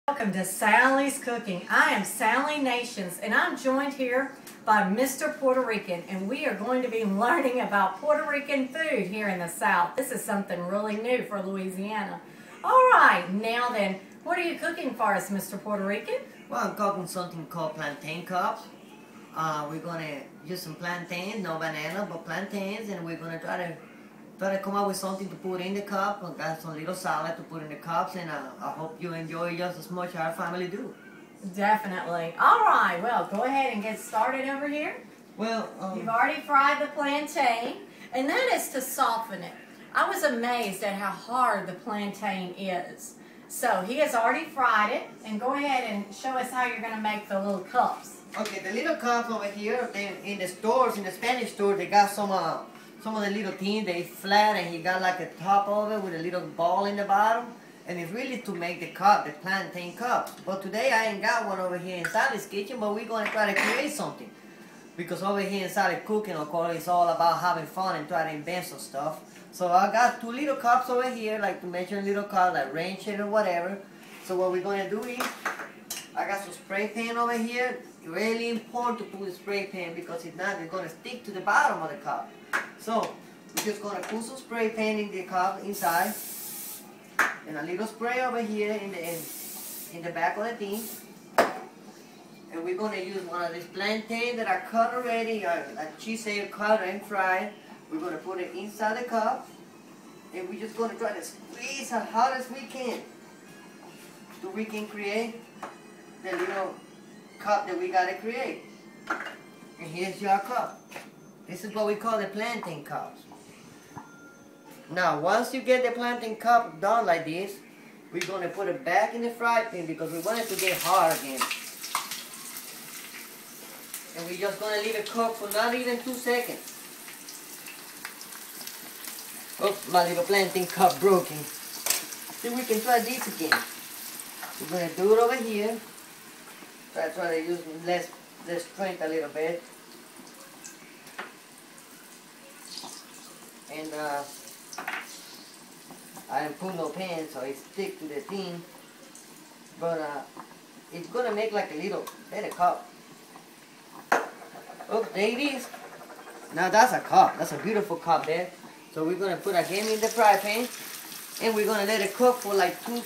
Welcome to Sally's Cooking. I am Sally Nations, and I'm joined here by Mr. Puerto Rican, and we are going to be learning about Puerto Rican food here in the South. This is something really new for Louisiana. All right, now then, what are you cooking for us, Mr. Puerto Rican? Well, I'm cooking something called plantain cups. We're gonna use some plantains, no banana, but plantains, and we're gonna try to come up with something to put in the cup. We got some little salad to put in the cups, and I hope you enjoy just as much as our family do. Definitely. All right, well, go ahead and get started over here. Well, You've already fried the plantain, and that is to soften it. I was amazed at how hard the plantain is. So he has already fried it, and go ahead and show us how you're going to make the little cups. okay, the little cups over here, in the stores, in the Spanish store, they got some of the little things. They flat, and you got like a top of it with a little ball in the bottom. And it's really to make the cup, the plantain cups. But today I ain't got one over here in Sally's kitchen, but we're going to try to create something. Because over here in Sally Cooking, of course, it's all about having fun and trying to invent some stuff. So I got two little cups over here, like to measure little cups, like rain shade or whatever. So what we're going to do is, I got some spray paint over here. Really important to put the spray paint, because if not, it's going to stick to the bottom of the cup. So we're just going to put some spray paint in the cup inside. And a little spray over here in the back of the thing. And we're going to use one of these plantains that are cut already, like she said, cut and fried. We're going to put it inside the cup. And we're just going to try to squeeze as hard as we can, so we can create the little cup that we got to create. And here's your cup. This is what we call the plantain cups. Now, once you get the plantain cup done like this, we're going to put it back in the fry pan, because we want it to get hard again. And we're just going to leave it cook for not even 2 seconds. Oops, my little plantain cup broken. See, we can try this again. We're going to do it over here. Try to use less strength a little bit. And I didn't put no pan, so it stick to the thing. But it's gonna make like a little better cup. Oh, there it is. Now that's a cup. That's a beautiful cup there. So we're gonna put again in the fry pan, and we're gonna let it cook for like 2,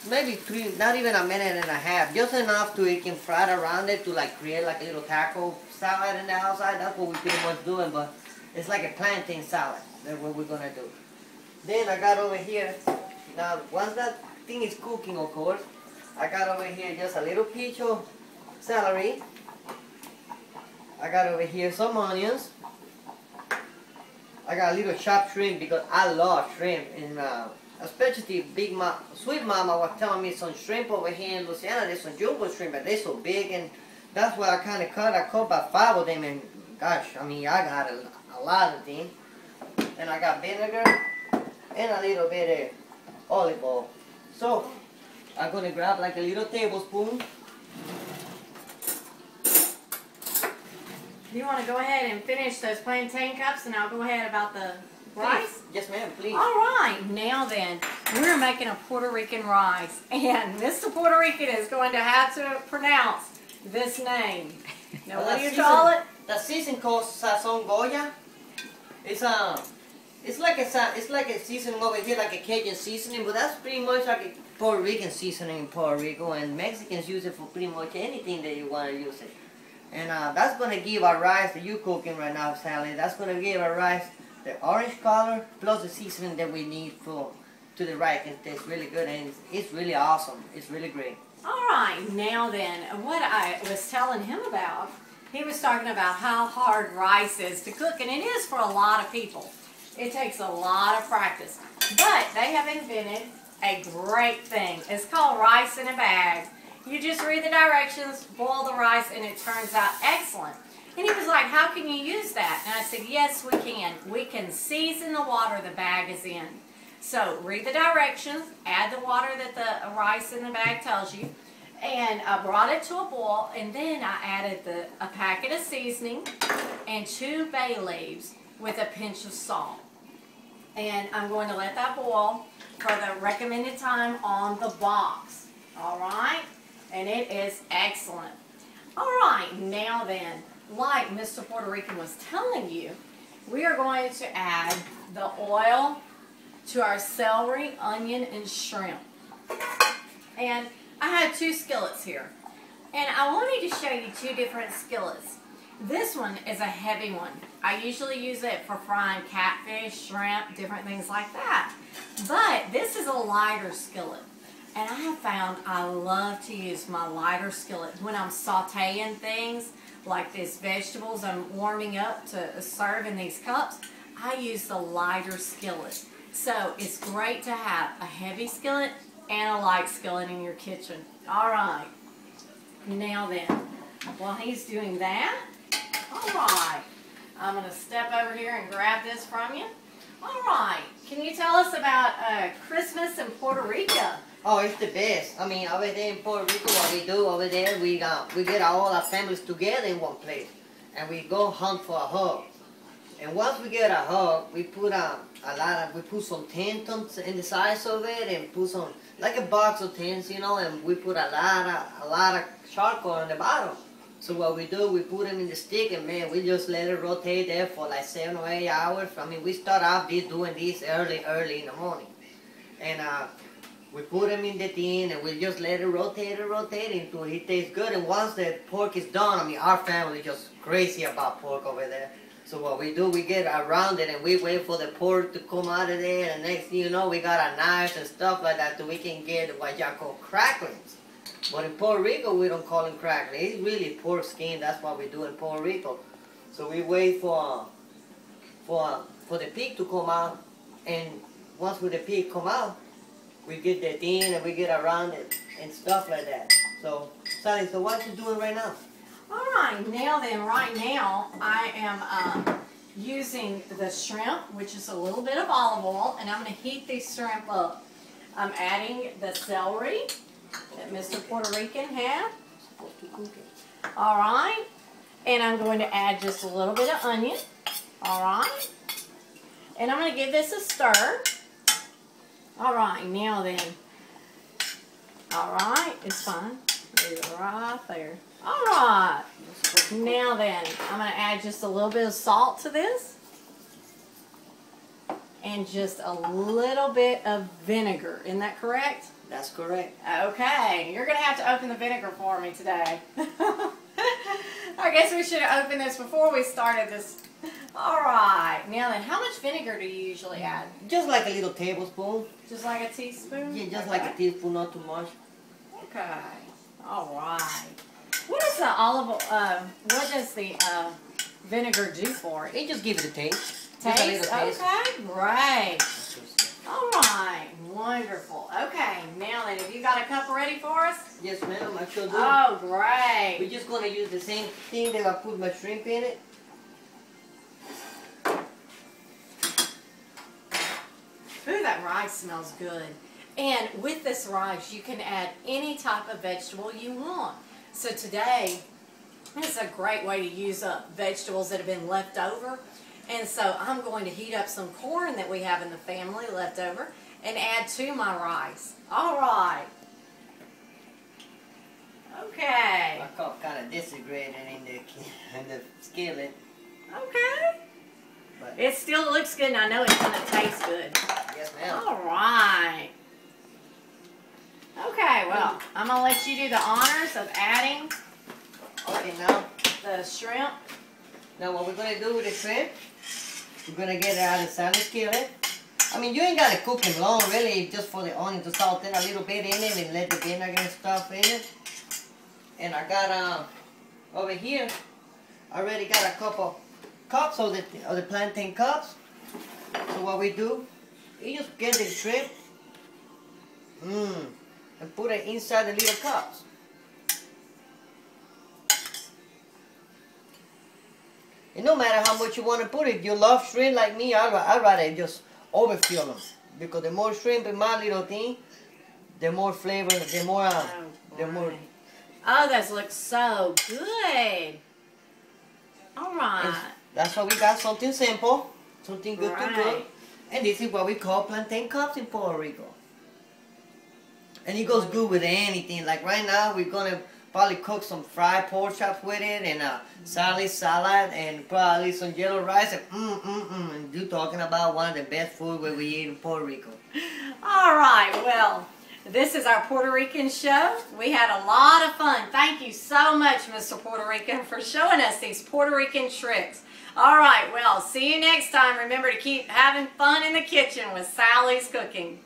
maybe 3, not even a minute and a half, just enough to it can fry around it to like create like a little taco salad in the outside. That's what we're pretty much doing, but it's like a plantain salad. That's what we're gonna do. Then I got over here, now once that thing is cooking, of course, I got over here just a little piece of celery. I got over here some onions. I got a little chopped shrimp, because I love shrimp. And especially Sweet Mama was telling me some shrimp over here in Louisiana. There's some jumbo shrimp, but they're so big, and that's what I kind of cut. I cut about 5 of them, and gosh, I mean, I got a lot of them. And I got vinegar and a little bit of olive oil. So I'm going to grab like a little tablespoon. You want to go ahead and finish those plantain cups, and I'll go ahead about the rice? Yes, ma'am, please. All right, now then, we're making a Puerto Rican rice, and Mr. Puerto Rican is going to have to pronounce this name. Now, what do you call it? The season called Sazon Goya. It's like a seasoning over here, like a Cajun seasoning, but that's pretty much like a Puerto Rican seasoning in Puerto Rico, and Mexicans use it for pretty much anything that you want to use it. And that's going to give our rice that you're cooking right now, Sally, that's going to give our rice the orange color plus the seasoning that we need to the rice. It tastes really good, and it's really awesome. It's really great. All right, now then, what I was telling him about, he was talking about how hard rice is to cook, and it is for a lot of people. It takes a lot of practice. But they have invented a great thing. It's called rice in a bag. You just read the directions, boil the rice, and it turns out excellent. And he was like, how can you use that? And I said, yes, we can. We can season the water the bag is in. So read the directions, add the water that the rice in the bag tells you, and I brought it to a boil, and then I added a packet of seasoning and 2 bay leaves with a pinch of salt. And I'm going to let that boil for the recommended time on the box. All right? and it is excellent. All right, now then, like Mr. Puerto Rican was telling you, we are going to add the oil to our celery, onion, and shrimp. And I have 2 skillets here. And I wanted to show you 2 different skillets. This one is a heavy one. I usually use it for frying catfish, shrimp, different things like that. But this is a lighter skillet. And I have found I love to use my lighter skillet when I'm sauteing things like these vegetables I'm warming up to serve in these cups. I use the lighter skillet. So it's great to have a heavy skillet and a light skillet in your kitchen. All right. Now then, while he's doing that, all right, I'm going to step over here and grab this from you. All right, can you tell us about Christmas in Puerto Rico? Oh, it's the best. I mean, over there in Puerto Rico, what we do over there, we get all our families together in one place, and we go hunt for a hog. And once we get a hog, we put we put some tents in the sides of it, and put some like a box of tents, you know, and we put a lot of charcoal on the bottom. So what we do, we put them in the stick, and man, we just let it rotate there for like 7 or 8 hours. I mean, we start off doing this early in the morning, and we put them in the tin, and we just let it rotate until it tastes good. And once the pork is done, I mean, our family is just crazy about pork over there. So what we do, we get around it, and we wait for the pork to come out of there, and next thing you know, we got our knives and stuff like that, so we can get what y'all call cracklings. But in Puerto Rico, we don't call them cracklings. It's really pork skin. That's what we do in Puerto Rico. So we wait for the pig to come out, and once the pig come out, we get the tin and we get around it and stuff like that. So, Sally, so what you doing right now? All right, now then, right now, I am using the shrimp, which is a little bit of olive oil, and I'm going to heat these shrimp up. I'm adding the celery that Mr. Puerto Rican had. All right, and I'm going to add just a little bit of onion. All right, and I'm going to give this a stir. All right, now then. All right, it's fine. Leave it right there. All right, now then, I'm going to add just a little bit of salt to this. And just a little bit of vinegar. Isn't that correct? That's correct. Okay, you're going to have to open the vinegar for me today. I guess we should have opened this before we started this. All right, now then, how much vinegar do you usually add? Just like a little tablespoon. Just like a teaspoon? Yeah, just like a teaspoon, not too much. Okay, all right. What does the what does the vinegar do for it? It just gives it a taste. Taste? Okay, great. All right, wonderful. Okay, now then, have you got a cup ready for us? Yes, ma'am, I sure do. Oh, great. We're just going to use the same thing that I put my shrimp in it. Ooh, that rice smells good. And with this rice, you can add any type of vegetable you want. So today, it's a great way to use up vegetables that have been left over. And so I'm going to heat up some corn that we have in the family left over and add to my rice. All right. Okay. My cup kind of disintegrated in the skillet. Okay. But it still looks good, and I know it's going to taste good. Yes, ma'am. All right. Okay, well, I'm going to let you do the honors of adding now the shrimp. Now what we're going to do with the shrimp, we're going to get it out of the salad skillet. I mean, you ain't got to cook them long, really, just for the onion to salt it a little bit in it and let the vinegar and stuff in it. And I got, over here, I already got a couple cups of the plantain cups. So what we do, you just get the shrimp, and put it inside the little cups. And no matter how much you want to put it, if you love shrimp like me, I'd rather just overfill them. Because the more shrimp in my little thing, the more flavor, the more. Oh, those look so good. All right. And that's why we got something simple, something good to Right. cook. And this is what we call plantain cups in Puerto Rico. And it goes good with anything. Like right now, we're gonna probably cook some fried pork chops with it, and salad, and probably some yellow rice. And you talking about one of the best food where we eat in Puerto Rico. All right, well, this is our Puerto Rican show. We had a lot of fun. Thank you so much, Mr. Puerto Rican, for showing us these Puerto Rican tricks. All right, well, see you next time. Remember to keep having fun in the kitchen with Sally's Cooking.